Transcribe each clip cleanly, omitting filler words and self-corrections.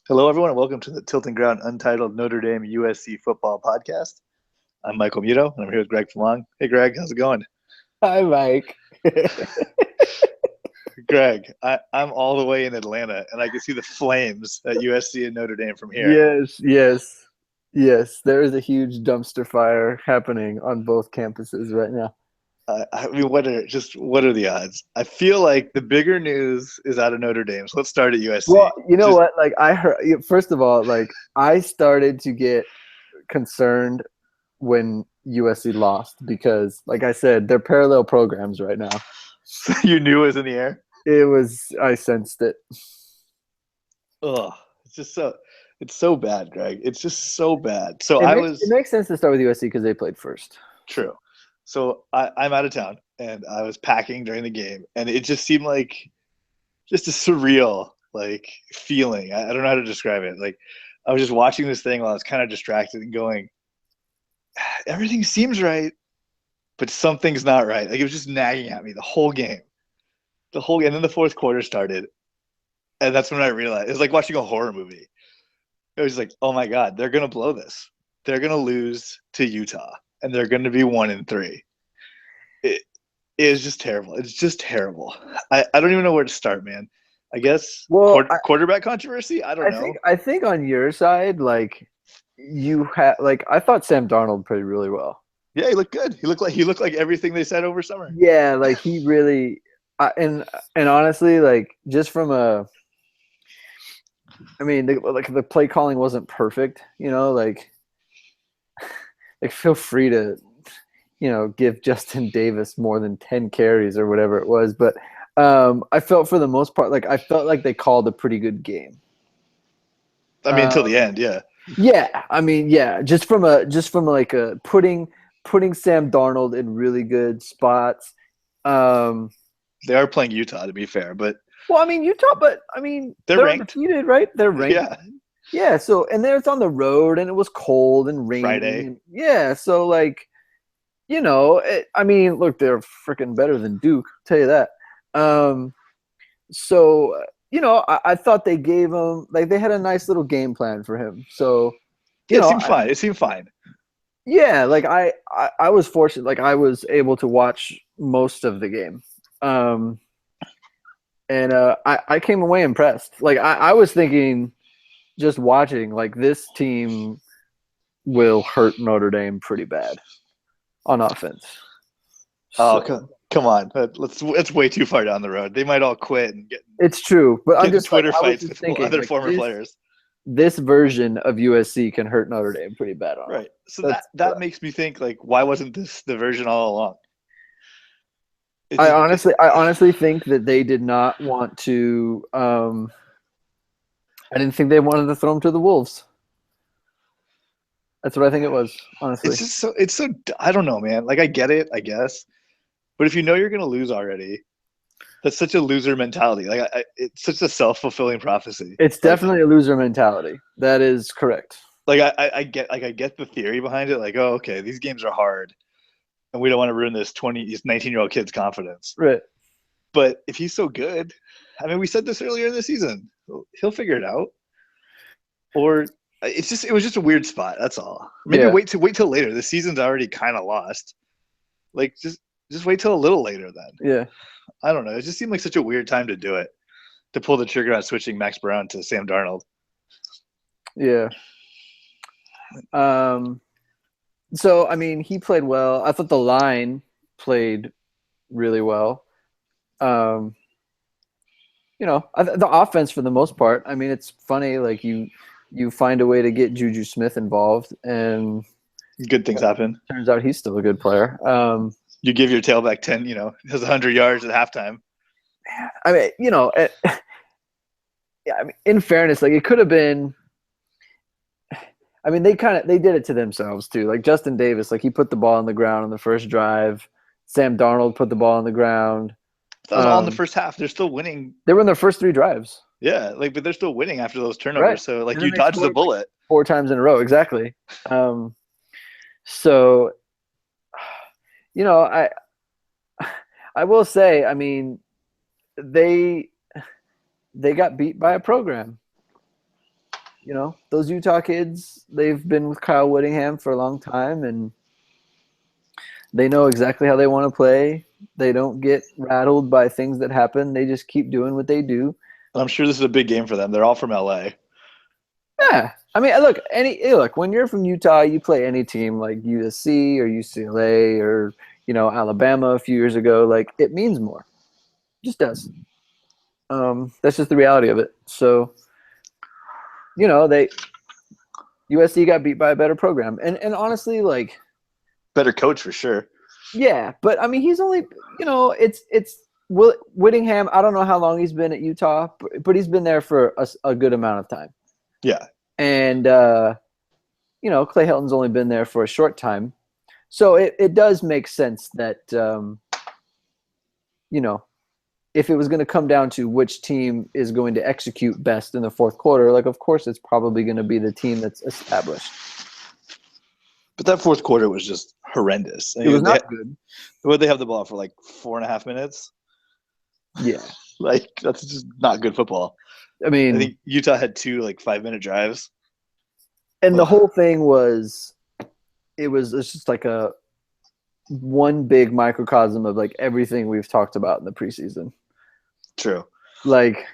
Hello, everyone, and welcome to the Tilting Ground Untitled Notre Dame USC Football Podcast. I'm Michael Muto, and I'm here with Greg Fong. Hey, Greg, how's it going? Hi, Mike. Greg, I'm all the way in Atlanta, and I can see the flames at USC and Notre Dame from here. Yes. There is a huge dumpster fire happening on both campuses right now. I mean, what are the odds? I feel like the bigger news is out of Notre Dame, so let's start at USC. Well, you know Just what? Like I heard, first of all, like I started to get concerned when USC lost because, like I said, they're parallel programs right now. you knew it was in the air. I sensed it. Ugh, it's so bad, Greg. It's just so bad. So It I makes it was makes sense to start with USC because they played first. true. So I'm out of town and I was packing during the game, and it just seemed like just a surreal like feeling. I don't know how to describe it. Like I was just watching this thing while I was kind of distracted and going, everything seems right, but something's not right. Like it was just nagging at me the whole game. And then the fourth quarter started, and that's when I realized it was like watching a horror movie. It was like, oh my God, they're gonna blow this. They're gonna lose to Utah, and they're gonna be 1-3. It is just terrible. It's just terrible. I don't even know where to start, man. I guess Well, quarterback controversy. I don't know. I think on your side, like you had like I thought Sam Darnold played really well. Yeah, he looked good. He looked like everything they said over summer. Yeah, like he really and honestly, like just from a I mean, the play calling wasn't perfect, like feel free to give Justin Davis more than 10 carries or whatever it was, but I felt for the most part like I felt like they called a pretty good game. I mean, until the Um, end, yeah. yeah, I mean, yeah, just from like a putting Sam Darnold in really good spots. Um, They are playing Utah, to be fair, but well, I mean Utah, but I mean they're they're ranked. undefeated, right? They're ranked. Yeah, Yeah, so and then it's on the road and it was cold and raining. Friday. And, yeah, so like I mean, look, they're freaking better than Duke. I'll tell you that. Um, so I thought they gave him like they had a nice little game plan for him. So you Yeah, it know, seemed fine. It seemed fine. yeah, like I was fortunate, like I was able to watch most of the game. Um, and I came away impressed. Like I was thinking, just watching, like this team will hurt Notre Dame pretty bad on offense. Oh, So come on. It's way too far down the road. They might all quit and it's true, but I'm get in just like Twitter I was fights just with thinking, other like former players. this version of USC can hurt Notre Dame pretty bad on offense. Right. So that That's that makes me think like, why wasn't this the version all along? It I just honestly I honestly think that they did not want to. I didn't think they wanted to throw him to the wolves. That's what I think it was, it's honestly. just so I don't know, man. Like I get it, I guess, but if you know you're gonna lose already, that's such a loser mentality. Like it's such a self fulfilling prophecy. It's definitely a loser mentality. That is correct. I get the theory behind it. Like, oh, okay, these games are hard, and we don't want to ruin this 19-year-old kid's confidence. Right. But if he's so good, I mean, we said this earlier in the season, he'll figure it out. Or it was just a weird spot. That's all. Maybe Yeah. wait till later. The season's already kind of lost. Like just wait till a little later then. Yeah. I don't know. It just seemed like such a weird time to do it, to pull the trigger on switching Max Brown to Sam Darnold. Yeah. Um. So I mean, he played well. I thought the line played really well. Um. The offense for the most part. I mean, it's funny. Like you find a way to get Juju Smith involved, and Good things happen. turns out he's still a good player. You give your tailback 10, has 100 yards at halftime. I mean, yeah. I mean, in fairness, like it could have been. I mean, they did it to themselves too. Like Justin Davis, like he put the ball on the ground on the first drive. Sam Darnold put the ball on the ground. That was all in the first half. They're still winning. They were in their first three drives. Yeah, but they're still winning after those turnovers. Right. So like And then you they dodged the scored like bullet. four times in a row. Exactly. So, I I will say, I mean, they got beat by a program. you know, those Utah kids, they've been with Kyle Whittingham for a long time, and they know exactly how they want to play. They don't get rattled by things that happen. They just keep doing what they do. I'm sure this is a big game for them. They're all from LA. Yeah. I mean, look, when you're from Utah, you play any team like USC or UCLA or, you know, Alabama a few years ago, like it means more. It just does. That's just the reality of it. So, you know, USC got beat by a better program. And honestly, like, Better coach for sure. yeah, but I mean, he's only, you know, it's Whittingham. I don't know how long he's been at Utah, but he's been there for a good amount of time. Yeah. And, you know, Clay Helton's only been there for a short time. So it does make sense that, you know, if it was going to come down to which team is going to execute best in the fourth quarter, like, of course, it's probably going to be the team that's established. But that fourth quarter was just horrendous. It was not good. Would they have the ball for like 4.5 minutes? Yeah. Like, that's just not good football. I mean, I think Utah had 2 like 5-minute drives. And the whole thing was just like one big microcosm of like everything we've talked about in the preseason. True. Like,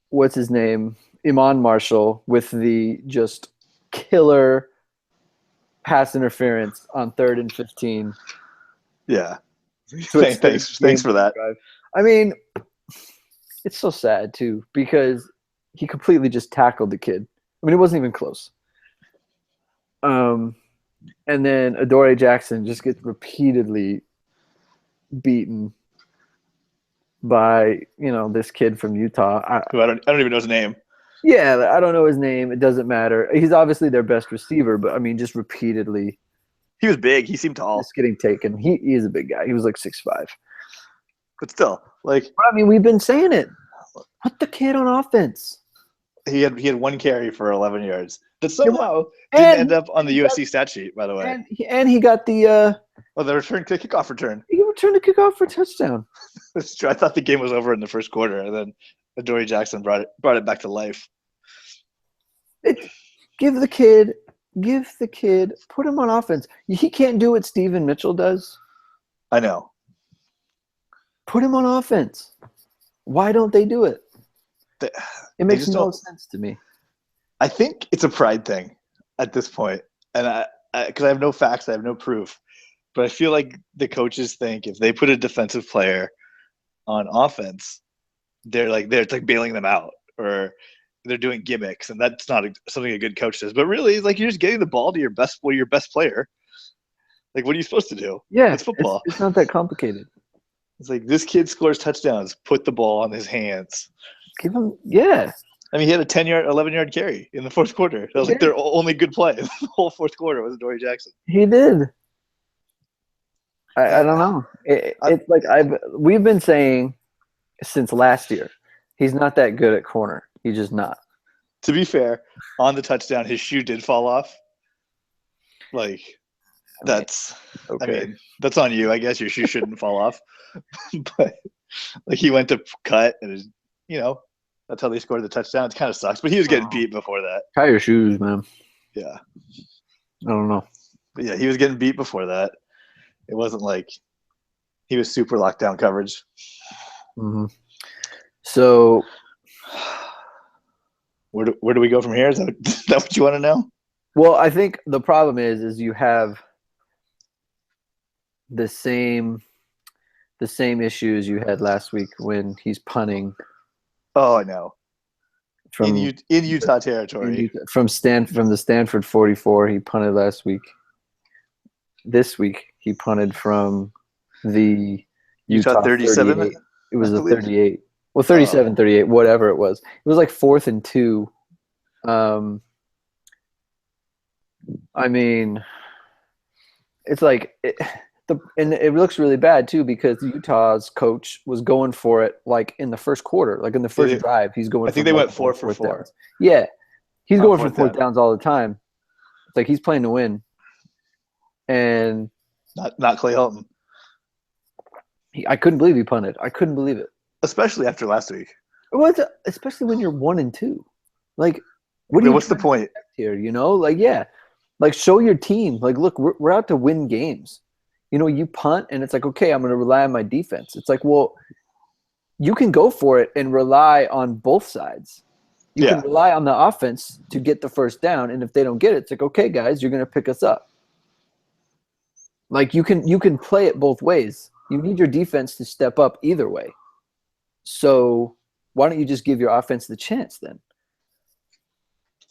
what's his name? Iman Marshall with the just killer pass interference on 3rd and 15. Yeah. Thanks for that. Drive. I mean, it's so sad too because he completely just tackled the kid. I mean, it wasn't even close. And then Adoree Jackson just gets repeatedly beaten by, you know, this kid from Utah. I don't even know his name. Yeah, I don't know his name. It doesn't matter. He's obviously their best receiver, but I mean, just repeatedly. He was big. He seemed tall. Just getting taken. He is a big guy. He was like 6'5". But still, like. But I mean, we've been saying it. Put the kid on offense. He had 1 carry for 11 yards. That somehow didn't end up on the USC stat sheet, by the way. And he got the the kickoff return. He returned a kickoff for a touchdown. That's true. I thought the game was over in the first quarter, and then Adoree Jackson brought it back to life. Give the kid, put him on offense. He can't do what Steven Mitchell does. I know. Put him on offense. Why don't they do it? It makes no sense to me. I think it's a pride thing at this point, and because I have no facts, I have no proof, but I feel like the coaches think if they put a defensive player on offense, they're like bailing them out or they're doing gimmicks, and that's not something a good coach does. But really, like, you're just getting the ball to your best player. Like, what are you supposed to do? Yeah, it's football. It's not that complicated. It's like, this kid scores touchdowns. Put the ball on his hands. Give him, yeah. I mean, he had a 11-yard carry in the fourth quarter. That was like their only good play. The whole fourth quarter was Adoree Jackson. He did. I don't know. It's like we've been saying since last year, he's not that good at corner. He's just not. To be fair, on the touchdown, his shoe did fall off. Like, that's okay. I mean, that's on you. I guess your shoe shouldn't fall off. But like, he went to cut, and that's how they scored the touchdown. It kind of sucks, but he was getting beat before that. Tie your shoes, man. Yeah. I don't know. But yeah, he was getting beat before that. It wasn't like he was super lockdown coverage. Mm-hmm. So where do we go from here? Is that what you want to know? Well, I think the problem is you have the same issues you had last week when he's punting. Oh, I know. In Utah territory. From the Stanford 44, he punted last week. This week, he punted from the Utah 37. 38. It was a 38. Well, 37, 38, whatever it was. It was like 4th and 2. I mean, it's like and it looks really bad too because Utah's coach was going for it like in the first quarter, like in the first drive. He's going. I think they went 4 for 4. Downs. Yeah, he's going for 4th downs all the time. It's like he's playing to win, and not Clay Helton. I couldn't believe he punted. I couldn't believe it, especially after last week. It was especially when you're 1 and 2, like What do Then you what's the point? here? Like, yeah, like show your team. Like, look, we're out to win games. You punt and it's like, okay, I'm going to rely on my defense. It's like, well, you can go for it and rely on both sides. You can Yeah, rely on the offense to get the first down, and if they don't get it, it's like, okay, guys, you're going to pick us up. Like you can play it both ways. You need your defense to step up either way. So why don't you just give your offense the chance then?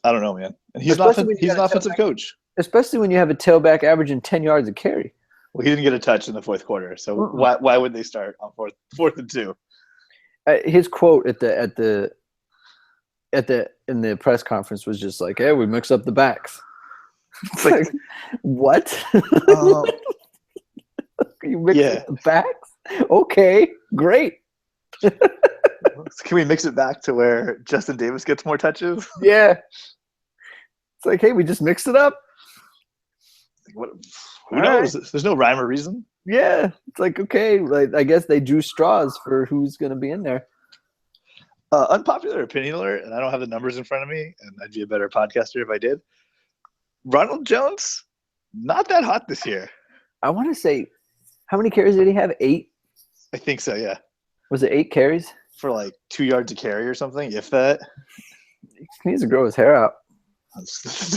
I don't know, man. And he's Especially when you he's got an a offensive coach. Especially when you have a tailback averaging 10 yards a carry. Well, he didn't get a touch in the fourth quarter, so why would they start on fourth and 2? His quote in the press conference was just like, "Hey, we mix up the backs." It's like, what? You mix up the backs? Okay, great. Can we mix it back to where Justin Davis gets more touches? Yeah. It's like, hey, we just mixed it up. What? Who knows? Right. There's no rhyme or reason. Yeah. It's like, okay, like I guess they drew straws for who's going to be in there. Unpopular opinion alert, and I don't have the numbers in front of me, and I'd be a better podcaster if I did. Ronald Jones, not that hot this year. I want to say, how many carries did he have? 8? I think so, yeah. Was it 8 carries? For like 2 yards a carry or something, if that. He needs to grow his hair out.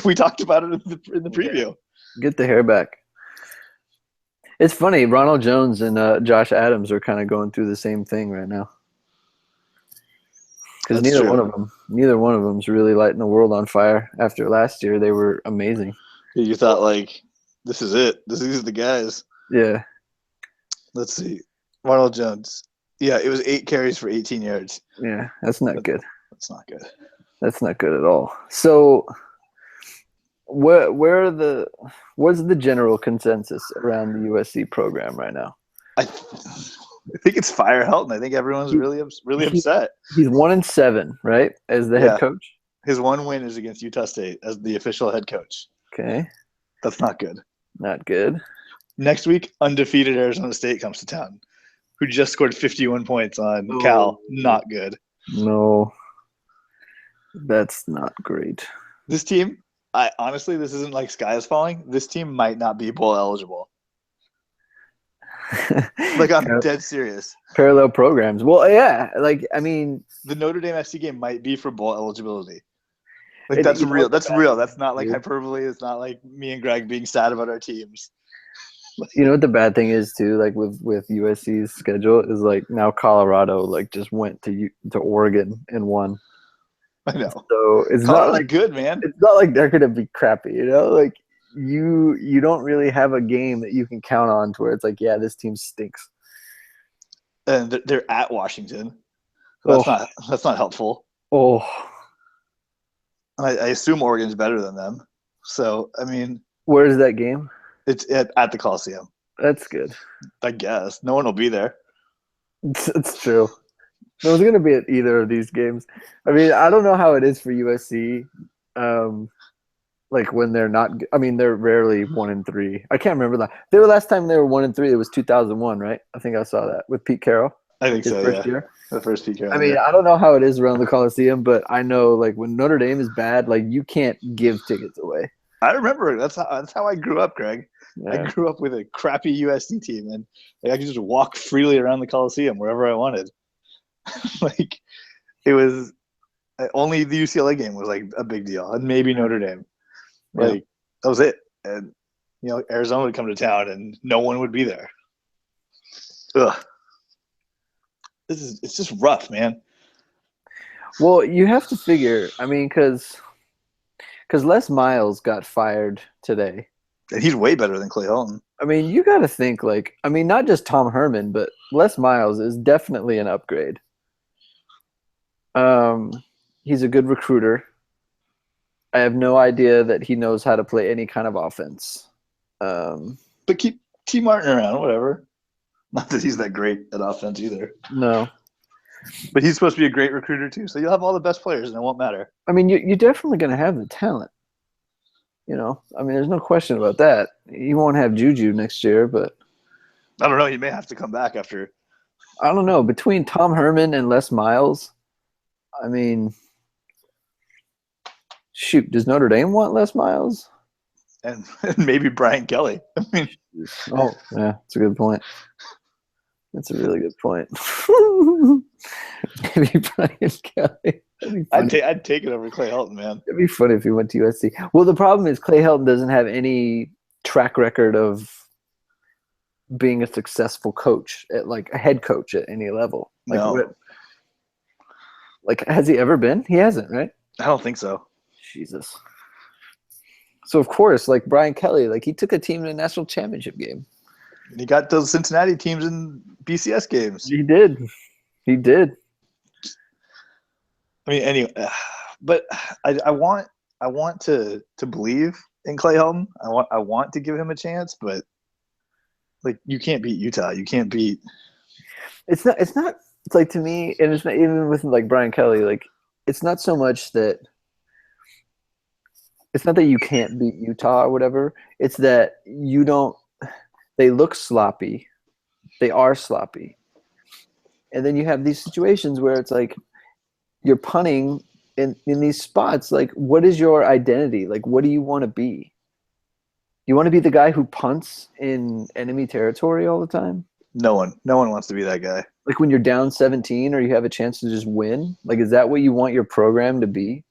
We talked about it in the preview. Yeah. Get the hair back. It's funny, Ronald Jones and Josh Adams are kind of going through the same thing right now. Because neither one of them's really lighting the world on fire. After last year, they were amazing. You thought, like, this is it. These are the guys. Yeah. Let's see. Ronald Jones. Yeah, it was 8 carries for 18 yards. Yeah, that's not good. That's not good. That's not good at all. So, what's the general consensus around the USC program right now? I think it's fire Helton. I think everyone's really upset. He's 1-7, right, as the head coach? His one win is against Utah State as the official head coach. Okay. That's not good. Not good. Next week, undefeated Arizona State comes to town, who just scored 51 points on Cal. Not good. No. That's not great. This team, honestly, this isn't like sky is falling. This team might not be bowl eligible. Like, I'm dead serious. Parallel programs. Well, yeah. Like, I mean, the Notre Dame FC game might be for bowl eligibility. Like, that's real. That's real. That's not like hyperbole. It's not like me and Greg being sad about our teams. You know what the bad thing is too, like with USC's schedule is like now Colorado like just went to Oregon and won. I know. So it's Colorado's not like good, man. It's not like they're gonna be crappy, Like you don't really have a game that you can count on to where it's like, yeah, this team stinks. And they're at Washington. So that's not helpful. Oh. I assume Oregon's better than them. So I mean, where is that game? It's at the Coliseum. That's good. I guess no one will be there. It's true. No one's gonna be at either of these games. I mean, I don't know how it is for USC. Like when they're not. I mean, they're rarely 1-3. I can't remember that. The last time they were 1-3, it was 2001, right? I think I saw that with Pete Carroll. I think so. First year. The first Pete Carroll. I mean, I don't know how it is around the Coliseum, but I know like when Notre Dame is bad, like you can't give tickets away. I remember that's how I grew up, Greg. Yeah. I grew up with a crappy USC team, and like, I could just walk freely around the Coliseum wherever I wanted. Like, it was only the UCLA game was like a big deal, and maybe Notre Dame. Like, that was it. And Arizona would come to town, and no one would be there. Ugh. It's just rough, man. Well, you have to figure. I mean, because Les Miles got fired today. And he's way better than Clay Helton. I mean, you got to think not just Tom Herman, but Les Miles is definitely an upgrade. He's a good recruiter. I have no idea that he knows how to play any kind of offense. But keep T. Martin around, whatever. Not that he's that great at offense either. No. But he's supposed to be a great recruiter too, so you'll have all the best players, and it won't matter. I mean, you're definitely going to have the talent. I mean, there's no question about that. You won't have Juju next year, but I don't know. He may have to come back after. I don't know. Between Tom Herman and Les Miles, I mean, Shoot, does Notre Dame want Les Miles? And maybe Brian Kelly. I mean, Oh, yeah, that's a good point. That's a really good point. Maybe Brian Kelly. I'd take it over Clay Helton, man. It'd be funny if he went to USC. Well, the problem is Clay Helton doesn't have any track record of being a successful coach, at like a head coach at any level. Like, No. Like, has he ever been? He hasn't, right? I don't think so. Jesus. So of course, like Brian Kelly, like he took a team to a national championship game. And he got those Cincinnati teams in BCS games. He did. He did. I mean, anyway, but I want to believe in Clay Helton. I want to give him a chance, but like you can't beat Utah. You can't beat. It's not. It's like to me, and it's not even with like Brian Kelly. Like it's not so much that. It's not that you can't beat Utah or whatever. It's that you don't. They look sloppy. They are sloppy. And then you have these situations where it's like you're punting in these spots. Like, what is your identity? Like, what do you want to be? You want to be the guy who punts in enemy territory all the time? No one wants to be that guy. Like when you're down 17 or you have a chance to just win? Like, is that what you want your program to be?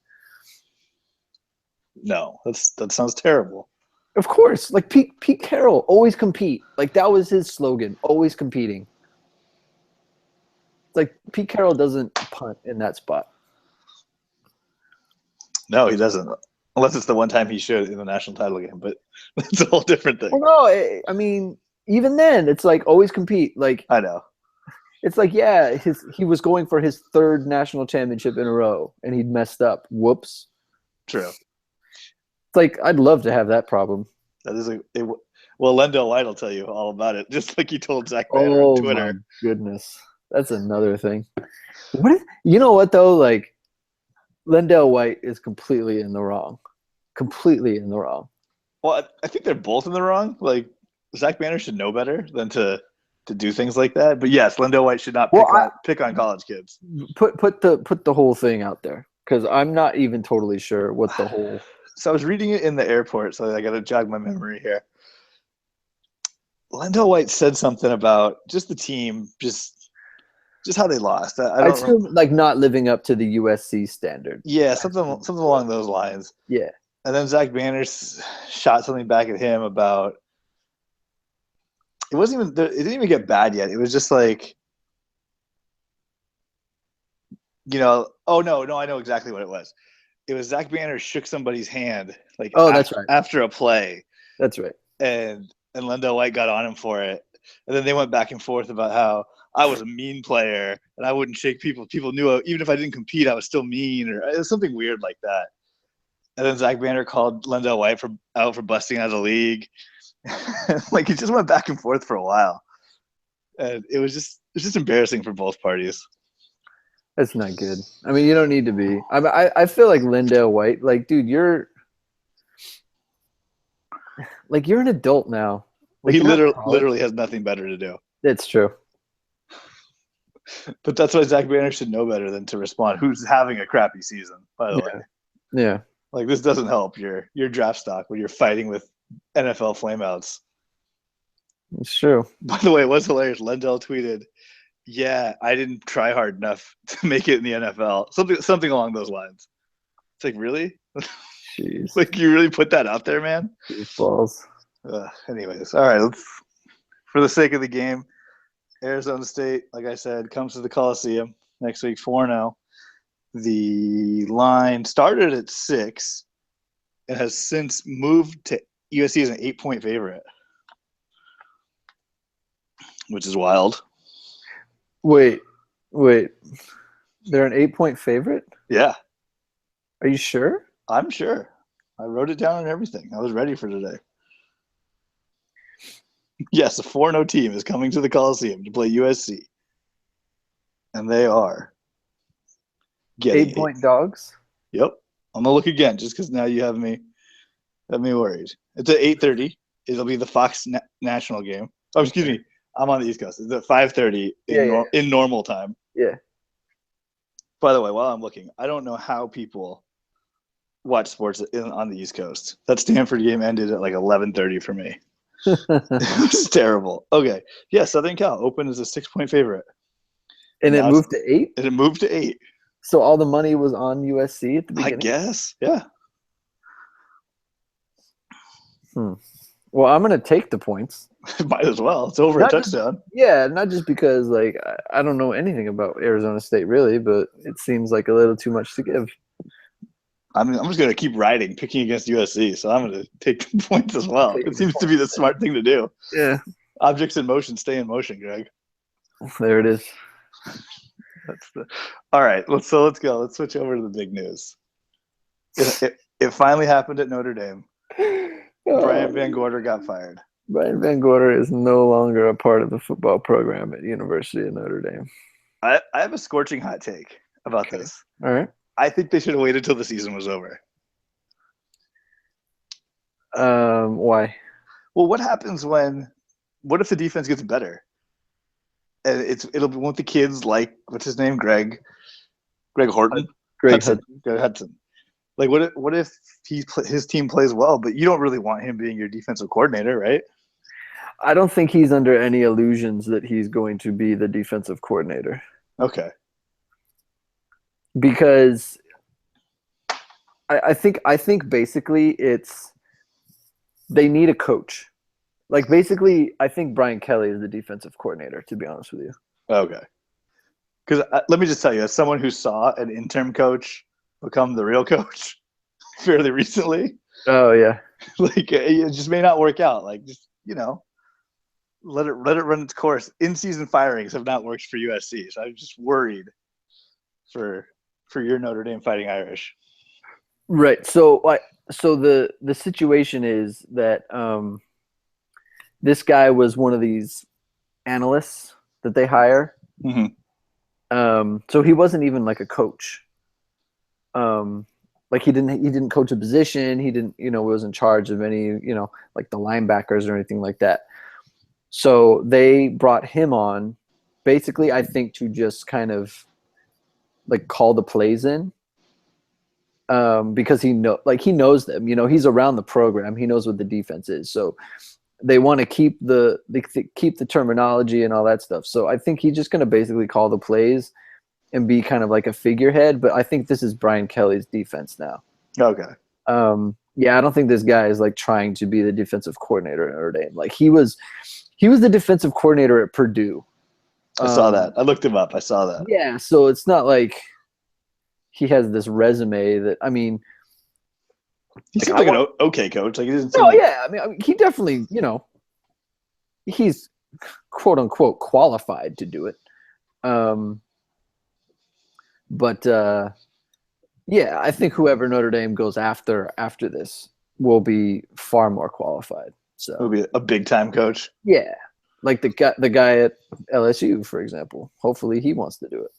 No, that sounds terrible. Of course. Like Pete Carroll, always compete. Like that was his slogan, always competing. Like Pete Carroll doesn't punt in that spot. No, he doesn't. Unless it's the one time he should in the national title game, but that's a whole different thing. Well, no, I mean, even then, it's like always compete. Like I know. It's like, yeah, he was going for his third national championship in a row, and he'd messed up. Whoops. True. It's like I'd love to have that problem. That is well, Lendell White will tell you all about it, just like he told Zach Banner on Twitter. Oh my goodness, that's another thing. You know what though? Like Lendell White is completely in the wrong. Completely in the wrong. Well, I think they're both in the wrong. Like Zach Banner should know better than to do things like that. But yes, Lendell White should not pick on college kids. Put the whole thing out there because I'm not even totally sure what the whole. So I was reading it in the airport, so I got to jog my memory here. Lendell White said something about just the team, just how they lost. I assume like not living up to the USC standard. Yeah, something along those lines. Yeah. And then Zach Banner shot something back at him about it didn't even get bad yet. It was just like, oh no, I know exactly what it was. It was Zach Banner shook somebody's hand that's right. after a play. That's right. And Lendell White got on him for it. And then they went back and forth about how I was a mean player and I wouldn't shake people. People knew even if I didn't compete, I was still mean, or it was something weird like that. And then Zach Banner called Lendell White out for busting out of the league. Like it just went back and forth for a while. And it was just embarrassing for both parties. That's not good. I mean, you don't need to be. I feel like Lendell White, like, dude, you're an adult now. Like, he literally has nothing better to do. It's true. But that's why Zach Banner should know better than to respond. Who's having a crappy season, by the way. Yeah. Like this doesn't help your draft stock when you're fighting with NFL flameouts. It's true. By the way, it was hilarious. Lendell tweeted, "Yeah, I didn't try hard enough to make it in the NFL." Something along those lines. It's like, really? Jeez. Like you really put that out there, man? Balls. Anyways, all right. For the sake of the game, Arizona State, like I said, comes to the Coliseum next week 4-0. The line started at 6 and has since moved to USC as an 8-point favorite, which is wild. Wait. They're an 8-point favorite? Yeah. Are you sure? I'm sure. I wrote it down and everything. I was ready for today. Yes, a 4-0 team is coming to the Coliseum to play USC. And they are getting 8-point dogs? Yep. I'm going to look again just because now you have me worried. It's at 8:30. It'll be the Fox national game. Oh, excuse me. I'm on the East Coast. It's at 5:30 in normal time. Yeah. By the way, while I'm looking, I don't know how people watch sports on the East Coast. That Stanford game ended at like 11:30 for me. It was terrible. Okay, yeah, Southern Cal opened as a 6-point favorite, And it now moved to 8? and it moved to 8. So all the money was on USC at the I beginning? guess, yeah. Well, I'm going to take the points. Might as well. It's over Not a just- touchdown. Yeah, not just because like I don't know anything about Arizona State really, but it seems like a little too much to give. I'm just going to keep riding, picking against USC, so I'm going to take the points as well. It seems to be the smart thing to do. Yeah, Objects in motion stay in motion, Greg. there it is. All right, let's go. Let's switch over to the big news. It finally happened at Notre Dame. Brian Van Gorder got fired. Brian Van Gorder is no longer a part of the football program at University of Notre Dame. I have a scorching hot take about this. All right. I think they should have waited till the season was over. Why? Well, what if the defense gets better? And won't the kids like, what's his name? Greg Horton? Greg Hudson. Like, what if his team plays well, but you don't really want him being your defensive coordinator, right? I don't think he's under any illusions that he's going to be the defensive coordinator. Okay. Because I think basically they need a coach. Like basically, I think Brian Kelly is the defensive coordinator, to be honest with you. Okay. Because let me just tell you, as someone who saw an interim coach become the real coach fairly recently, Oh yeah. like it just may not work out. Like just let it run its course. In-season firings have not worked for USC, so I'm just worried for your Notre Dame Fighting Irish. Right. So the situation is that this guy was one of these analysts that they hire. Mm-hmm. So he wasn't even like a coach. Like he didn't coach a position. He didn't, was in charge of any, like the linebackers or anything like that. So they brought him on basically, I think, to just kind of like call the plays in. Because he knows them, he's around the program. He knows what the defense is. So they want to keep the terminology and all that stuff. So I think he's just going to basically call the plays and be kind of like a figurehead. But I think this is Brian Kelly's defense now. Okay. Yeah, I don't think this guy is like trying to be the defensive coordinator at Notre Dame. Like he was the defensive coordinator at Purdue. I saw that. I looked him up. I saw that. Yeah. So it's not like he has this resume that, I mean, he seems like an okay coach. Like he doesn't. Yeah. I mean, he definitely, he's quote unquote qualified to do it. But yeah, I think whoever Notre Dame goes after this will be far more qualified. So He'll be a big time coach. Yeah, like the guy at LSU, for example. Hopefully, he wants to do it.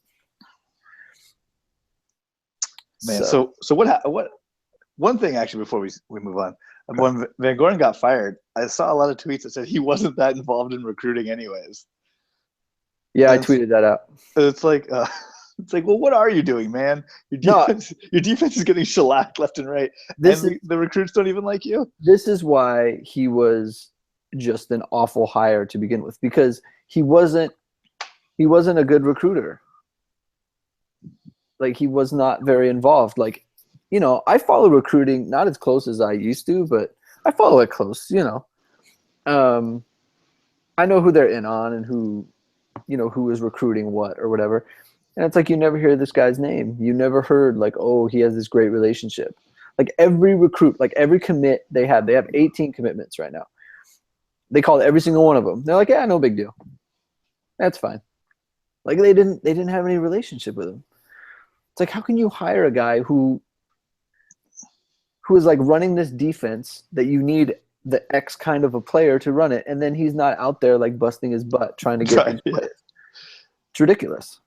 Man, so what? One thing actually before we move on, when Van Gordon got fired, I saw a lot of tweets that said he wasn't that involved in recruiting, anyways. Yeah, I tweeted that out. It's like, well, what are you doing, man? Your defense is getting shellacked left and right. The recruits don't even like you. This is why he was just an awful hire to begin with, because he wasn't a good recruiter. Like, he was not very involved. Like, I follow recruiting, not as close as I used to, but I follow it close, I know who they're in on and who is recruiting what or whatever. And it's like, you never hear this guy's name. You never heard like, oh, he has this great relationship. Like every recruit, like every commit they have 18 commitments right now. They called every single one of them. They're like, yeah, no big deal. That's fine. Like they didn't have any relationship with him. It's like, how can you hire a guy who is like running this defense that you need the X kind of a player to run it, and then he's not out there like busting his butt trying to get these players. It's ridiculous.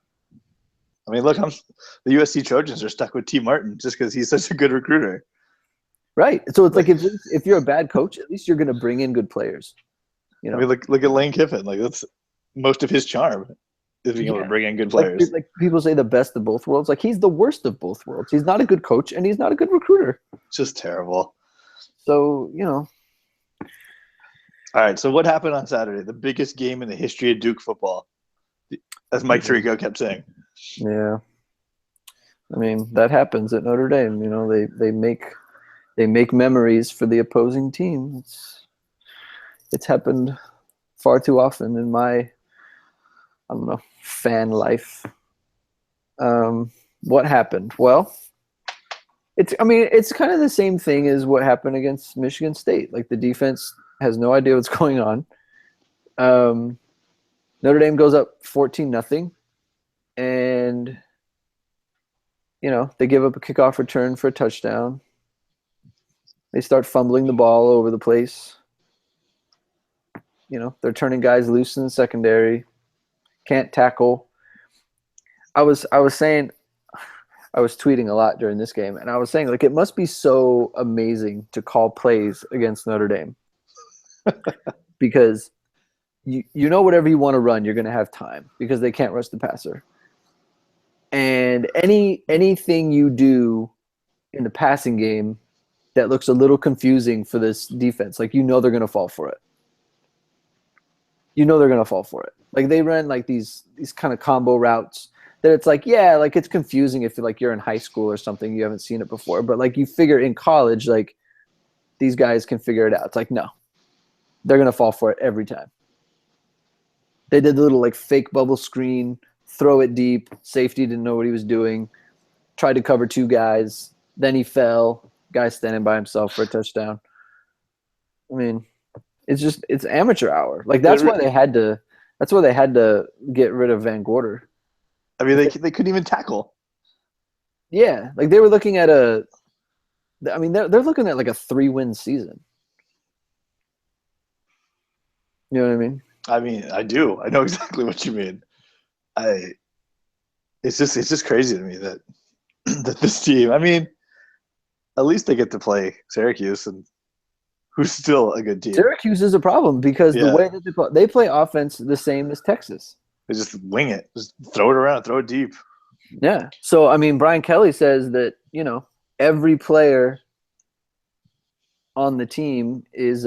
I mean, look, the USC Trojans are stuck with T. Martin just because he's such a good recruiter. Right. So it's like if you're a bad coach, at least you're going to bring in good players. I mean, look at Lane Kiffin. Like that's most of his charm. is being able to Yeah. bring in good Like players. like people say the best of both worlds. Like he's the worst of both worlds. He's not a good coach and he's not a good recruiter. It's just terrible. So, you know, All right, so what happened on Saturday? The biggest game in the history of Duke football, as Mike Tirico kept saying. yeah. I mean, that happens at Notre Dame. You know, they make memories for the opposing team. It's happened far too often in my, I don't know, fan life. What happened? Well, it's kind of the same thing as what happened against Michigan State. Like the defense has no idea what's going on. Notre Dame goes up 14-0, and you know, they give up a kickoff return for a touchdown. They start fumbling the ball over the place. You know, they're turning guys loose in the secondary. Can't tackle. I was saying, I was tweeting a lot during this game, and I was saying, like, it must be so amazing to call plays against Notre Dame. Because you know whatever you want to run, you're going to have time because they can't rush the passer. And anything you do in the passing game that looks a little confusing for this defense, like, you know they're going to fall for it. You know they're going to fall for it. Like, they run like these kind of combo routes that it's like, yeah, like it's confusing if you're in high school or something, you haven't seen it before. But like you figure in college, like these guys can figure it out. It's like, no, they're going to fall for it every time. They did the little like fake bubble screen, throw it deep. Safety didn't know what he was doing. Tried to cover two guys. Then he fell. Guy standing by himself for a touchdown. I mean, it's amateur hour. Like that's why they had to get rid of Van Gorder. I mean, they couldn't even tackle. Yeah, like they were looking at they're looking at like a 3-win season. You know what I mean? I mean, I do. I know exactly what you mean. It's just crazy to me that this team. I mean, at least they get to play Syracuse, and who's still a good team. Syracuse is a problem because the way that they play offense the same as Texas. They just wing it, just throw it around, throw it deep. Yeah. So I mean, Brian Kelly says that every player on the team is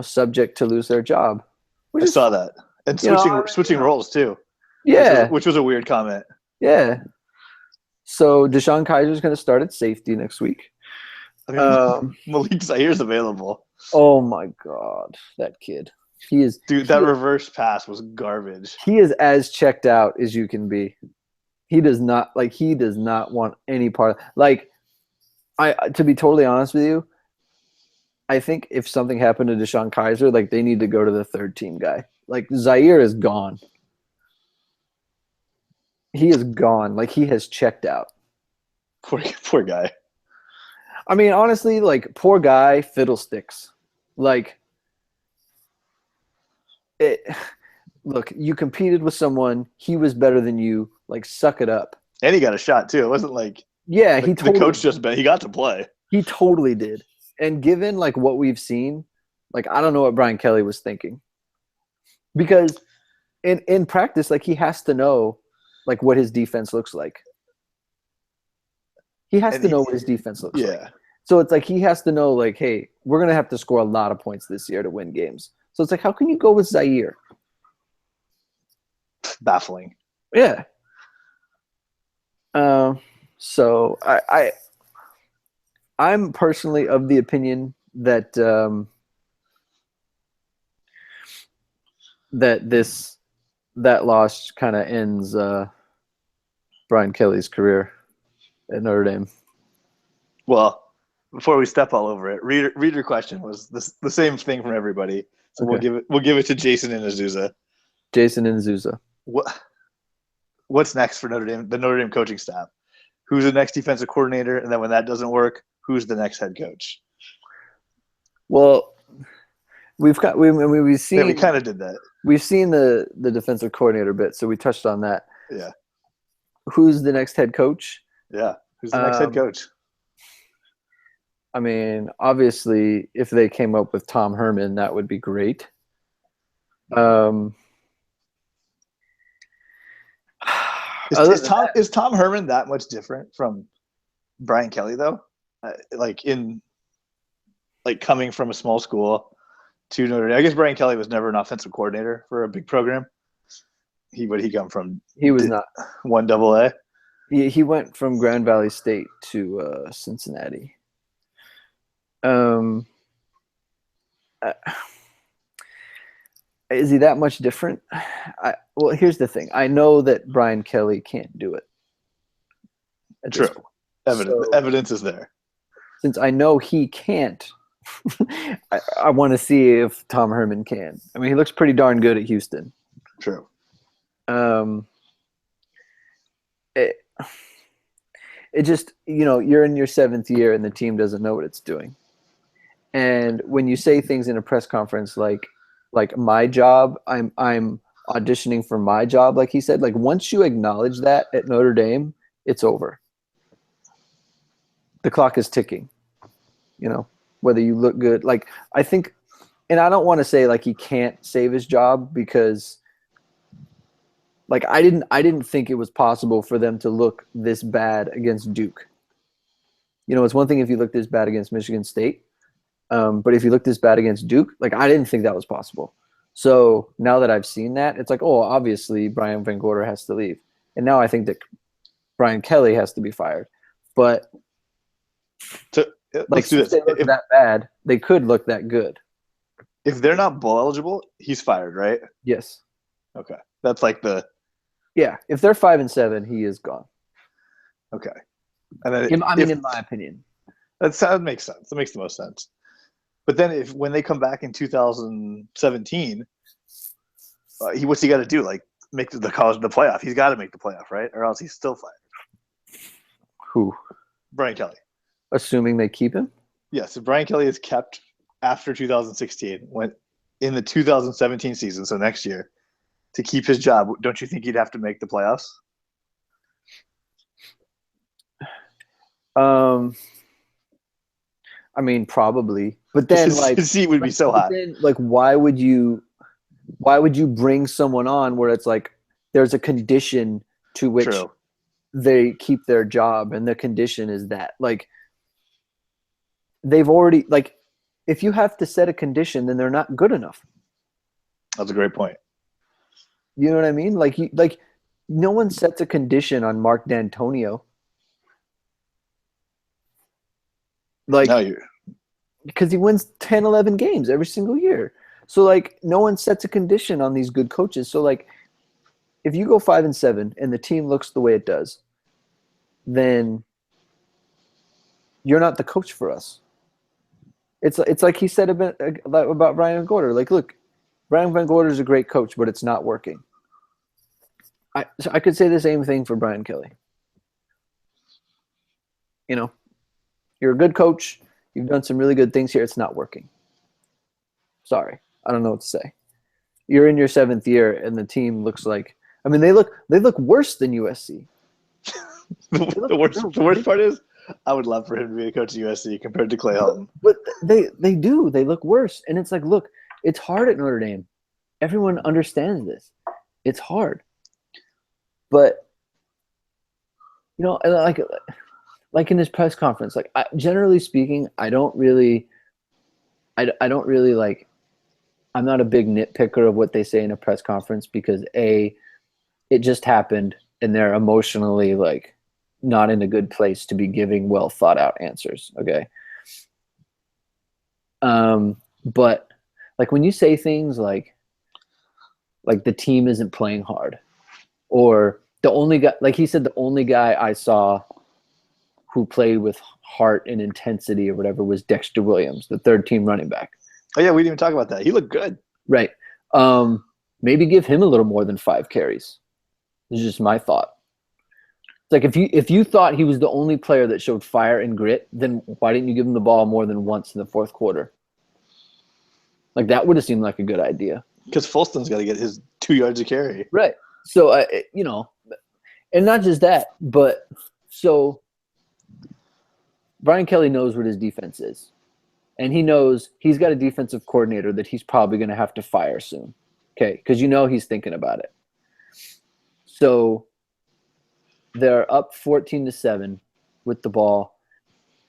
subject to lose their job. I saw that, and switching roles too. Yeah, which was a weird comment. Yeah. So Deshaun Kaiser's going to start at safety next week. I mean, Malik Za'ire's available. Oh my God, that kid! That reverse pass was garbage. He is as checked out as you can be. He does not want any part of. To be totally honest with you, I think if something happened to Deshaun Kaiser, like they need to go to the third team guy. Like Zaire is gone. He is gone. Like he has checked out. Poor guy. I mean, honestly, like poor guy, fiddlesticks. Like look, you competed with someone. He was better than you. Like, suck it up. And he got a shot too. It wasn't like the coach he got to play. He totally did. And given like what we've seen, like I don't know what Brian Kelly was thinking, because in practice, like he has to know like what his defense looks like. He has to know what his defense looks like. So it's like he has to know like, hey, we're gonna have to score a lot of points this year to win games. So it's like, how can you go with Zaire? Baffling. Yeah. So I'm personally of the opinion that that loss kind of ends Brian Kelly's career at Notre Dame. Well, before we step all over it, reader question was the same thing from everybody. So okay. we'll give it to Jason Inazuzza. Jason Inazuzza. What's next for Notre Dame? The Notre Dame coaching staff. Who's the next defensive coordinator? And then when that doesn't work, who's the next head coach? Well, we've seen. Yeah, we kind of did that. We've seen the defensive coordinator bit, so we touched on that. Yeah. Who's the next head coach? Yeah. Who's the next head coach? I mean, obviously, if they came up with Tom Herman, that would be great. Other Is than Tom that, is Tom Herman that much different from Brian Kelly though? Like in like coming from a small school to Notre Dame. I guess Brian Kelly was never an offensive coordinator for a big program. He come from he was not. 1 AA. He went from Grand Valley State to Cincinnati. Uh, is he that much different? Well, here's the thing. I know that Brian Kelly can't do it. True. Evidence is there. Since I know he can't, I want to see if Tom Herman can. I mean, he looks pretty darn good at Houston. True. It just, you're in your 7th year and the team doesn't know what it's doing. And when you say things in a press conference like my job, I'm auditioning for my job, like he said, like once you acknowledge that at Notre Dame, it's over. The clock is ticking, whether you look good. Like I think, and I don't want to say like he can't save his job because like I didn't think it was possible for them to look this bad against Duke. It's one thing if you look this bad against Michigan State, but if you look this bad against Duke, like I didn't think that was possible. So now that I've seen that, it's like, oh, obviously Brian Van Gorder has to leave, and now I think that Brian Kelly has to be fired. But let's do this. If they look that bad, they could look that good. If they're not bowl eligible, he's fired, right? Yes. Okay, that's like the. Yeah, if they're 5-7, he is gone. Okay, and then in my opinion, that makes sense. That makes the most sense. But then, when they come back in 2017, what's he got to do? Like make the playoff? He's got to make the playoff, right? Or else he's still fired. Who? Brian Kelly. Assuming they keep him. Yes, if Brian Kelly is kept after 2016, when in the 2017 season, so next year. To keep his job, don't you think he'd have to make the playoffs? I mean, probably, but then his seat would be so hot. Then, like, why would you bring someone on where it's like there's a condition to which they keep their job, and the condition is that like they've already like if you have to set a condition, then they're not good enough. That's a great point. You know what I mean? Like no one sets a condition on Mark D'Antonio. Like, because he wins 10, 11 games every single year. So, like, no one sets a condition on these good coaches. So, like, if you go 5-7 and the team looks the way it does, then you're not the coach for us. It's like he said about Brian Van Gorder. Like, look, Brian Van Gorder is a great coach, but it's not working. So I could say the same thing for Brian Kelly. You're a good coach. You've done some really good things here. It's not working. Sorry. I don't know what to say. You're in your 7th year, and the team looks like – I mean, they look worse than USC. The worst part is I would love for him to be the coach of USC compared to Clay Helton. But they do. They look worse. And it's like, look, it's hard at Notre Dame. Everyone understands this. It's hard. But, like in this press conference, like generally speaking, I don't really like, I'm not a big nitpicker of what they say in a press conference because it just happened and they're emotionally like not in a good place to be giving well thought out answers. Okay. But like when you say things like the team isn't playing hard, or the only guy, like he said, the only guy I saw who played with heart and intensity or whatever was Dexter Williams, the 3rd-team running back. Oh yeah, we didn't even talk about that. He looked good. Right. Maybe give him a little more than 5 carries. This is just my thought. It's like if you thought he was the only player that showed fire and grit, then why didn't you give him the ball more than once in the 4th quarter? Like that would have seemed like a good idea. Because Folston's got to get his 2 yards of carry. Right. So, and not just that, but so Brian Kelly knows what his defense is. And he knows he's got a defensive coordinator that he's probably going to have to fire soon. Okay, because he's thinking about it. So They're up 14-7 with the ball,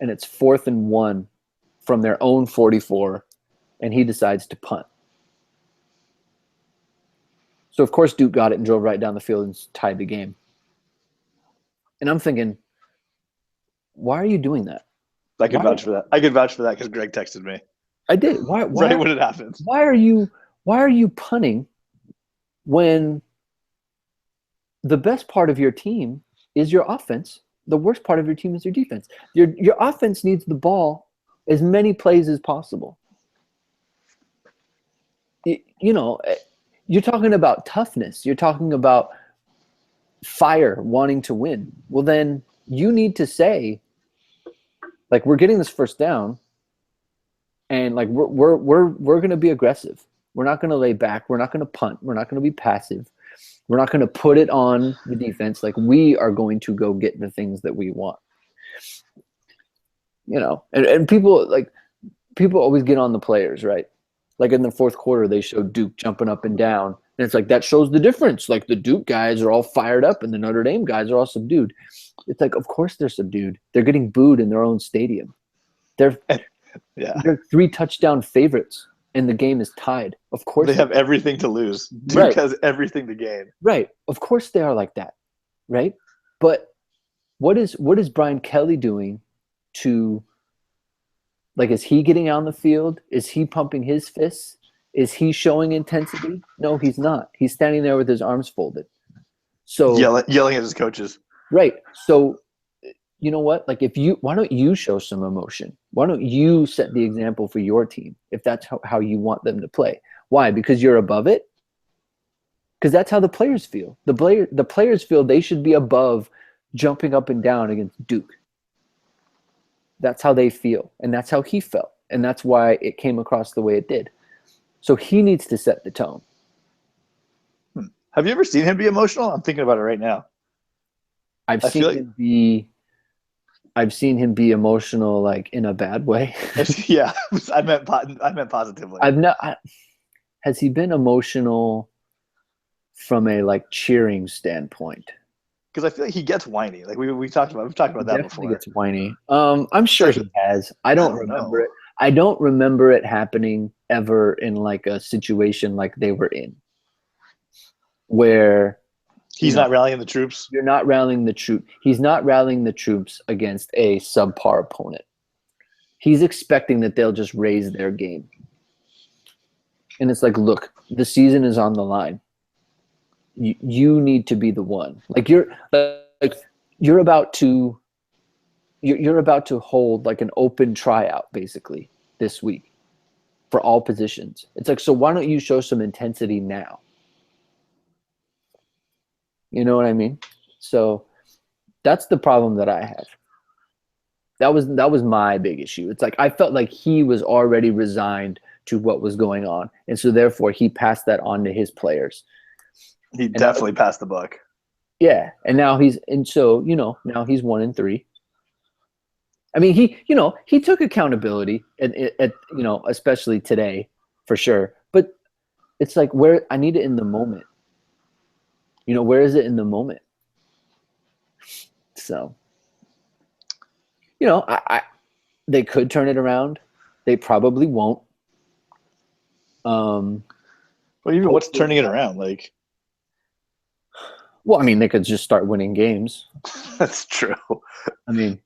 and it's 4th and 1 from their own 44, and he decides to punt. So, of course, Duke got it and drove right down the field and tied the game. And I'm thinking, why are you doing that? I could vouch for that. I could vouch for that because Greg texted me. I did. Why right when it happened. Why are you punting when the best part of your team is your offense? The worst part of your team is your defense. Your offense needs the ball as many plays as possible. You know, you're talking about toughness. You're talking about fire, wanting to win. Well, then you need to say, like, we're getting this first down, and like we're going to be aggressive. We're not going to lay back. We're not going to punt. We're not going to be passive. We're not going to put it on the defense. Like, we are going to go get the things that we want. You know, and people always get on the players, right? Like in the fourth quarter, they showed Duke jumping up and down. And it's like, that shows the difference. Like, the Duke guys are all fired up and the Notre Dame guys are all subdued. It's like, of course they're subdued. They're getting booed in their own stadium. They're 3 touchdown favorites and the game is tied. Of course. They have everything to lose. Duke has everything to gain. Right. Of course they are like that. Right. But what is Brian Kelly doing to, like, is he getting on the field? Is he pumping his fists? Is he showing intensity? No, he's not. He's standing there with his arms folded. So yelling at his coaches. Right. So, you know what? Like, why don't you show some emotion? Why don't you set the example for your team if that's how you want them to play? Why? Because you're above it? Because that's how the players feel. The players feel they should be above jumping up and down against Duke. That's how they feel, and that's how he felt, and that's why it came across the way it did. So he needs to set the tone. Have you ever seen him be emotional? I'm thinking about it right now. I've seen him be emotional, like, in a bad way. Yeah, I meant positively. Has he been emotional from a, like, cheering standpoint? Because I feel like he gets whiny. Like we've talked about that before. He gets whiny. I'm sure he has. I don't remember it. I don't remember it happening ever in, like, a situation like they were in, where he's not rallying the troops. You're not rallying the troop. He's not rallying the troops against a subpar opponent. He's expecting that they'll just raise their game. And it's like, look, the season is on the line. You need to be the one. Like, you're about to hold, like, an open tryout basically this week for all positions. It's like, so why don't you show some intensity now? You know what I mean? So that's the problem that I have. That was my big issue. It's like, I felt like he was already resigned to what was going on, and so therefore he passed that on to his players. He definitely passed the buck. Yeah, and now he's 1-3. I mean, he took accountability at especially today, for sure. But it's like, where I need it in the moment. Where is it in the moment? So, they could turn it around. They probably won't. Well, even what's turning it around? Like, well, I mean, they could just start winning games. That's true. I mean,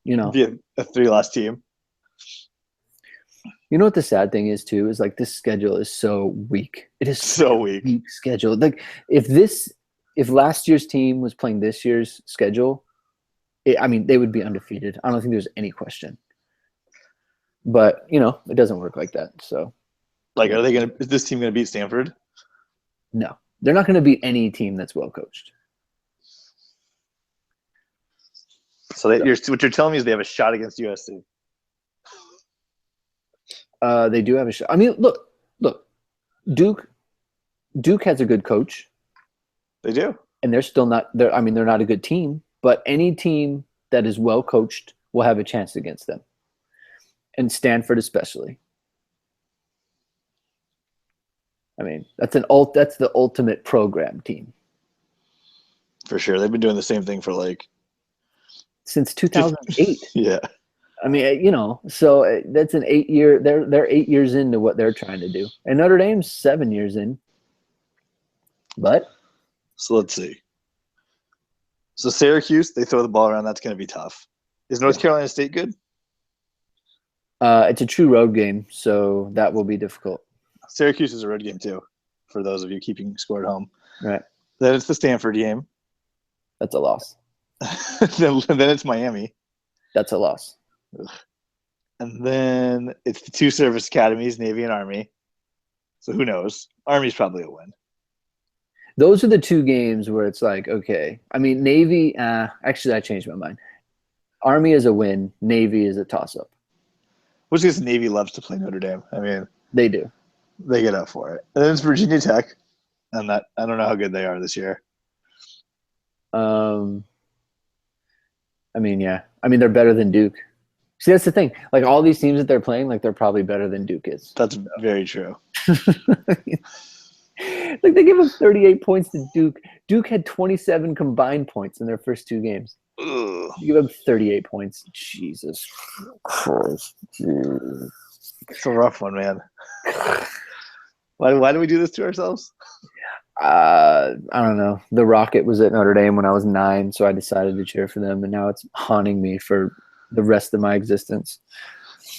be a 3-loss team. You know what the sad thing is too, is like, this schedule is so weak. It is so weak schedule. Like, if last year's team was playing this year's schedule, they would be undefeated. I don't think there's any question. But it doesn't work like that. So, like, is this team gonna beat Stanford? No, they're not gonna beat any team that's well coached. So what you're telling me is they have a shot against USC. They do have a shot. I mean, look, Duke has a good coach. They do. And they're still not there. I mean, they're not a good team, but any team that is well coached will have a chance against them. And Stanford especially. I mean, that's the ultimate program team. For sure. They've been doing the same thing for like since 2008. yeah. I mean, so that's an 8-year. They're 8 years into what they're trying to do, and Notre Dame's 7 years in. But So let's see. So Syracuse, they throw the ball around. That's going to be tough. Is North Carolina State good? it's a true road game, so that will be difficult. Syracuse is a road game too, for those of you keeping score at home. Right. Then it's the Stanford game. That's a loss. then it's Miami. That's a loss. And then it's the two service academies, Navy and Army. So who knows? Army's probably a win. Those are the two games where it's like, okay. I mean, Navy, actually, I changed my mind. Army is a win. Navy is a toss-up. Which is Navy loves to play Notre Dame. I mean, They do. they get up for it. And then it's Virginia Tech. And that I don't know how good they are this year. I mean, yeah. I mean, they're better than Duke. See, that's the thing. Like, all these teams that they're playing, like, they're probably better than Duke is. That's very true. Like, they give up 38 points to Duke. Duke had 27 combined points in their first two games. Ugh. You give up 38 points. Jesus Christ. It's a rough one, man. Why do we do this to ourselves? I don't know. The Rocket was at Notre Dame when I was 9, so I decided to cheer for them, and now it's haunting me for the rest of my existence.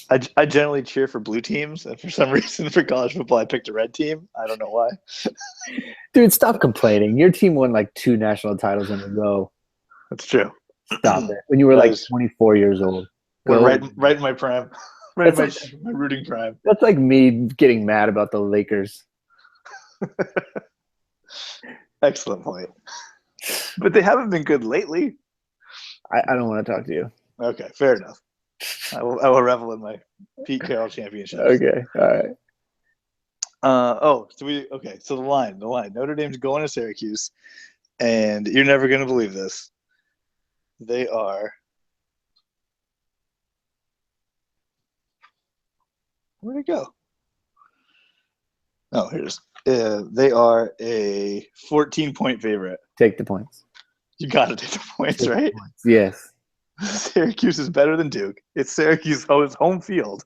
I generally cheer for blue teams, and for some reason for college football, I picked a red team. I don't know why. Dude, stop complaining. Your team won like 2 national titles in a row. That's true. Stop it. When you were like 24 years old. We're right in my prime. Right in That's my rooting prime. That's like me getting mad about the Lakers. Excellent point. But they haven't been good lately. I don't want to talk to you. Okay, fair enough. I will revel in my Pete Carroll championship. Okay, all right. So the line. Notre Dame's going to Syracuse, and you're never going to believe this. They are. Where'd it go? Oh, here it is. They are a 14-point favorite. Take the points. You got to take the points, right? Yes. Syracuse is better than Duke. It's Syracuse home field.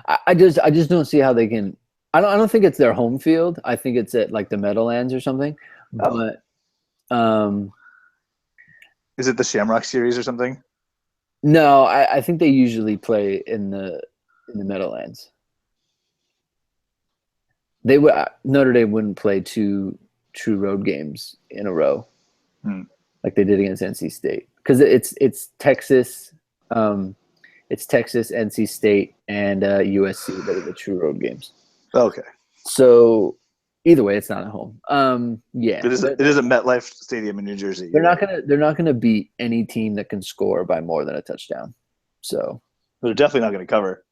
I just don't see how they can. I don't think it's their home field. I think it's at like the Meadowlands or something. Oh. But is it the Shamrock Series or something? No, I think they usually play in the Meadowlands. Notre Dame wouldn't play 2 true road games in a row, like they did against NC State, because it's Texas, NC State, and USC that are the true road games. Okay. So either way, it's not at home. Yeah, it is at MetLife Stadium in New Jersey. They're not gonna beat any team that can score by more than a touchdown. So they're definitely not going to cover.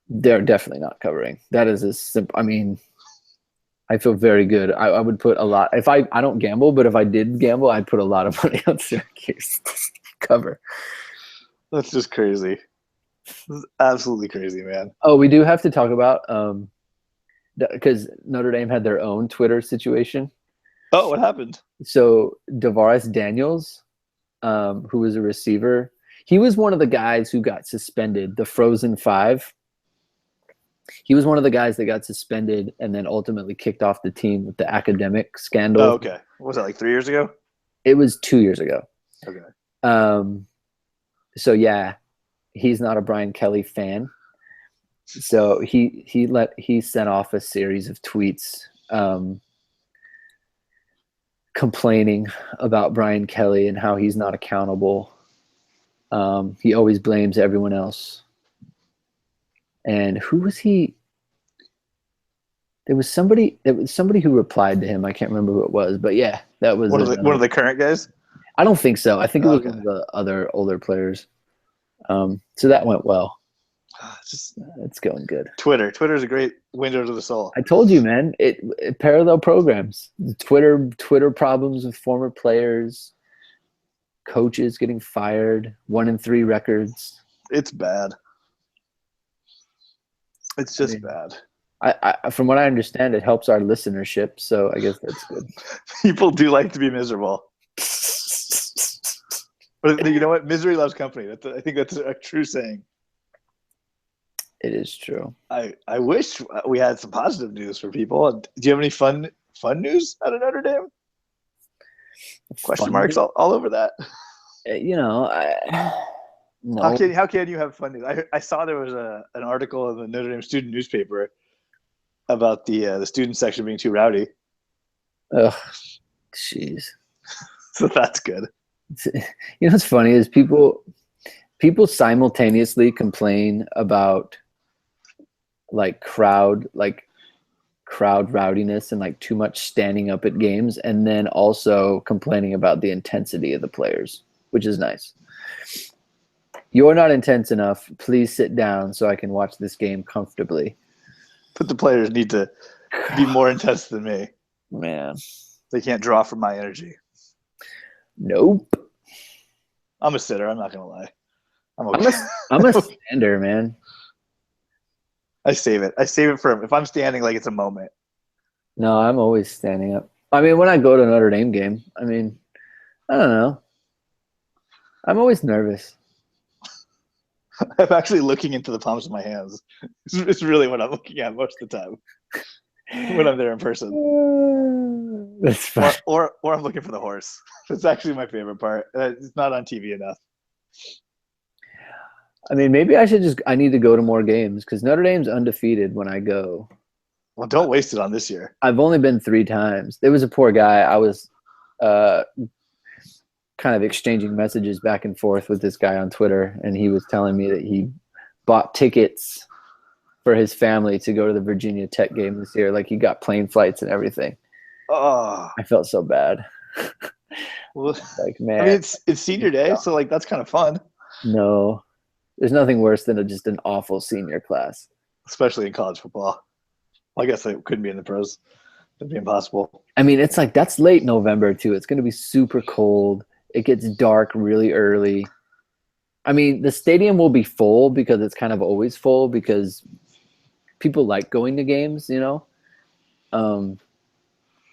They're definitely not covering. That is a simple. I mean, I feel very good. I would put a lot. If I don't gamble, but if I did gamble, I'd put a lot of money on Syracuse to cover. That's just crazy. This is absolutely crazy, man. Oh, we do have to talk about because Notre Dame had their own Twitter situation. Oh, what happened? So Davaris Daniels, who was a receiver, he was one of the guys who got suspended, the Frozen Five. He was one of the guys that got suspended and then ultimately kicked off the team with the academic scandal. Oh, okay. What was that, like 3 years ago? It was 2 years ago. Okay. So yeah, he's not a Brian Kelly fan. So he sent off a series of tweets complaining about Brian Kelly and how he's not accountable. He always blames everyone else. And who was he? There was somebody who replied to him. I can't remember who it was, but yeah, that was one of the current guys. I don't think so. I think it was one of the other older players. So that went well. It's going good. Twitter's a great window to the soul. I told you, man. It parallel programs. Twitter problems with former players, coaches getting fired, 1-3 records. It's bad. It's just bad. From what I understand, it helps our listenership. So I guess that's good. People do like to be miserable. But you know what? Misery loves company. I think that's a true saying. It is true. I wish we had some positive news for people. Do you have any fun news out of Notre Dame? Question marks all over that. You know, no. How can you have fun news? I saw there was an article in the Notre Dame student newspaper about the student section being too rowdy. Ugh, jeez. So that's good. You know what's funny is people simultaneously complain about like crowd rowdiness and like too much standing up at games, and then also complaining about the intensity of the players, which is nice. You're not intense enough. Please sit down so I can watch this game comfortably. But the players need to be more intense than me. Man. They can't draw from my energy. Nope. I'm a sitter. I'm not going to lie. I'm a stander, man. I save it for if I'm standing like it's a moment. No, I'm always standing up. I mean, when I go to a Notre Dame game, I mean, I don't know. I'm always nervous. I'm actually looking into the palms of my hands. It's really what I'm looking at most of the time when I'm there in person. That's fun. Or I'm looking for the horse. It's actually my favorite part. It's not on TV enough. I mean, maybe I need to go to more games because Notre Dame's undefeated when I go. Well, don't waste it on this year. I've only been 3 times. There was a poor guy. I was kind of exchanging messages back and forth with this guy on Twitter, and he was telling me that he bought tickets for his family to go to the Virginia Tech game this year. Like he got plane flights and everything. Oh, I felt so bad. Well, like, man. I mean, it's senior day, so like that's kind of fun. No, there's nothing worse than just an awful senior class, especially in college football. Well, I guess it couldn't be in the pros. It'd be impossible. I mean, it's like that's late November too. It's going to be super cold. It gets dark really early. I mean, the stadium will be full because it's kind of always full because people like going to games, you know.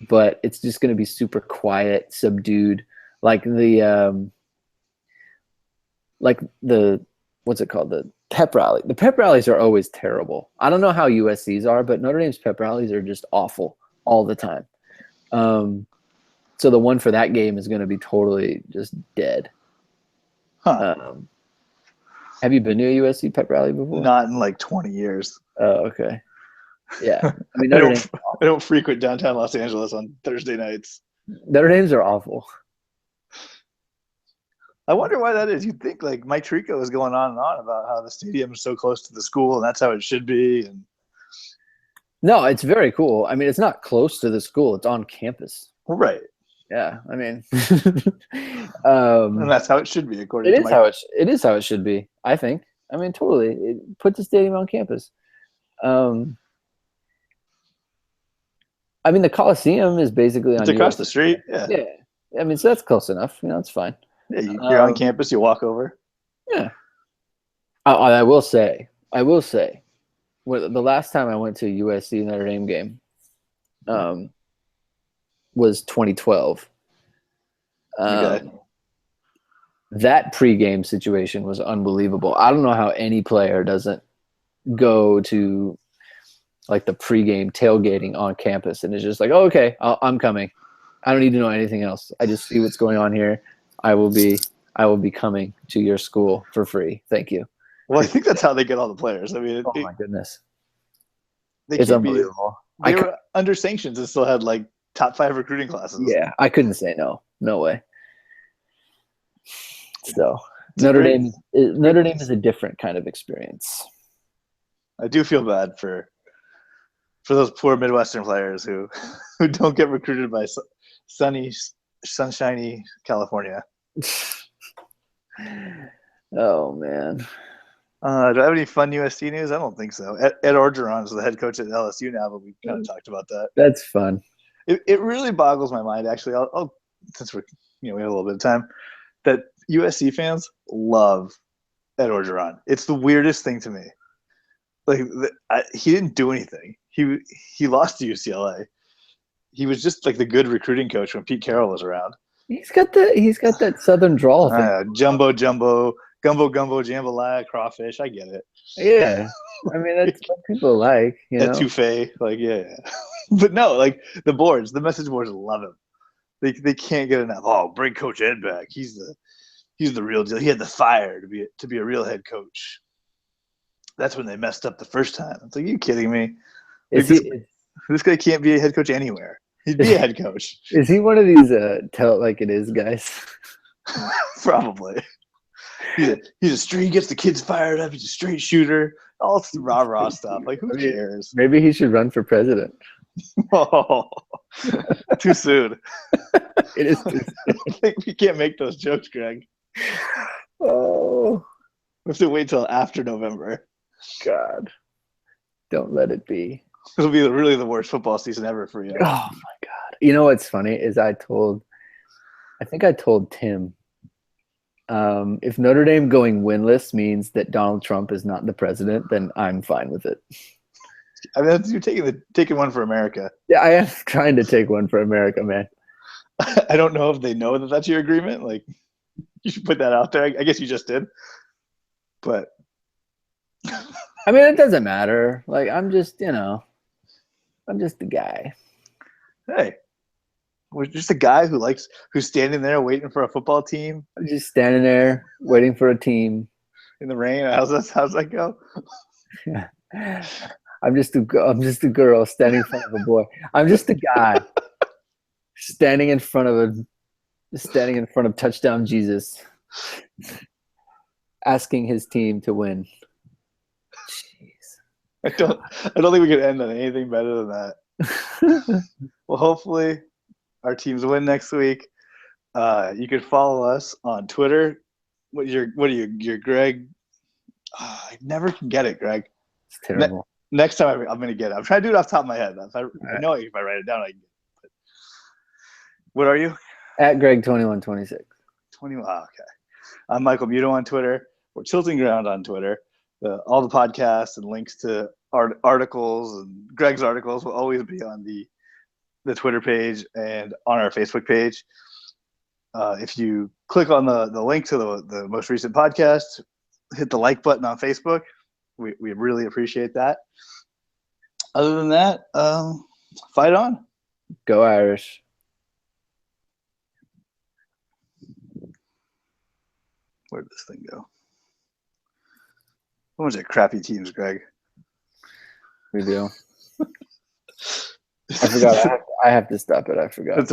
But it's just going to be super quiet, subdued, like the what's it called? The pep rally. The pep rallies are always terrible. I don't know how USC's are, but Notre Dame's pep rallies are just awful all the time. So the one for that game is going to be totally just dead. Huh. Have you been to a USC pep rally before? Not in like 20 years. Oh, okay. Yeah. I mean, I don't frequent downtown Los Angeles on Thursday nights. Notre Dames are awful. I wonder why that is. You'd think like Mike Tirico is going on and on about how the stadium is so close to the school and that's how it should be. And no, it's very cool. I mean, it's not close to the school. It's on campus. Right. Yeah. I mean, and that's how it should be, according to Mike. It is how it should be, I think. I mean, totally. Put the stadium on campus. I mean, the Coliseum is basically it's across the street. Yeah. Yeah. I mean, so that's close enough. You know, it's fine. Yeah, you're on campus. You walk over. Yeah. I will say, the last time I went to a USC Notre Dame game, was 2012. Okay. That pregame situation was unbelievable. I don't know how any player doesn't go to like the pregame tailgating on campus and it's just like, oh, okay, I'm coming. I don't need to know anything else. I just see what's going on here. I will be coming to your school for free. Thank you. Well, I think that's how they get all the players. I mean, my goodness, it's unbelievable. They were under sanctions and still had like top 5 recruiting classes. Yeah, I couldn't say no. No way. So Notre Dame is a different kind of experience. I do feel bad for those poor Midwestern players who don't get recruited by sunshiny California. Oh man. Do I have any fun USC news? I don't think so. Ed Orgeron is the head coach at LSU now, but we kind of talked about that. That's fun. It really boggles my mind, actually. I'll since we have a little bit of time, that USC fans love Ed Orgeron. It's the weirdest thing to me. Like he didn't do anything. he lost to UCLA. He was just like the good recruiting coach when Pete Carroll was around. He's got that Southern drawl thing. Jumbo, gumbo, jambalaya, crawfish. I get it. Yeah, I mean that's what people like, you know. Etouffee, like yeah. But no, like the message boards love him. They can't get enough. Oh, bring Coach Ed back. He's the real deal. He had the fire to be a real head coach. That's when they messed up the first time. It's like, are you kidding me? Like, this guy can't be a head coach anywhere. He'd be a head coach. Is he one of these tell it like it is guys? Probably. He's a straight. He gets the kids fired up. He's a straight shooter. All rah stuff. Like who cares? Maybe he should run for president. Oh, too soon. It is. Too soon. I think we can't make those jokes, Greg. Oh, we have to wait till after November. God, don't let it be. It'll be really the worst football season ever for you. Oh my God! You know what's funny is I think I told Tim. If Notre Dame going winless means that Donald Trump is not the president, then I'm fine with it. I mean, you're taking one for America. Yeah, I am trying to take one for America, man. I don't know if they know that that's your agreement. Like, you should put that out there. I guess you just did. But I mean, it doesn't matter. Like, I'm just the guy. Hey, we're just a guy who's standing there waiting for a football team. I'm just standing there waiting for a team in the rain. How's that go? I'm just a girl standing in front of a boy. I'm just a guy standing in front of touchdown Jesus, asking his team to win. Jeez. I don't think we could end on anything better than that. Well, hopefully our teams win next week. You can follow us on Twitter. What are you, Greg? I never can get it, Greg. It's terrible. Next time I'm going to get it. I'm trying to do it off the top of my head. I know if I write it down, I can get it. But what are you? At Greg2126. 21. Oh, okay. I'm Michael Muto on Twitter. We're Tilting Ground on Twitter. All the podcasts and links to articles and Greg's articles will always be on the Twitter page and on our Facebook page. If you click on the link to the most recent podcast, hit the like button on Facebook. We really appreciate that. Other than that, fight on. Go Irish. Where did this thing go? What was it? Crappy teams, Greg. We do. I forgot. I have to stop it. I forgot.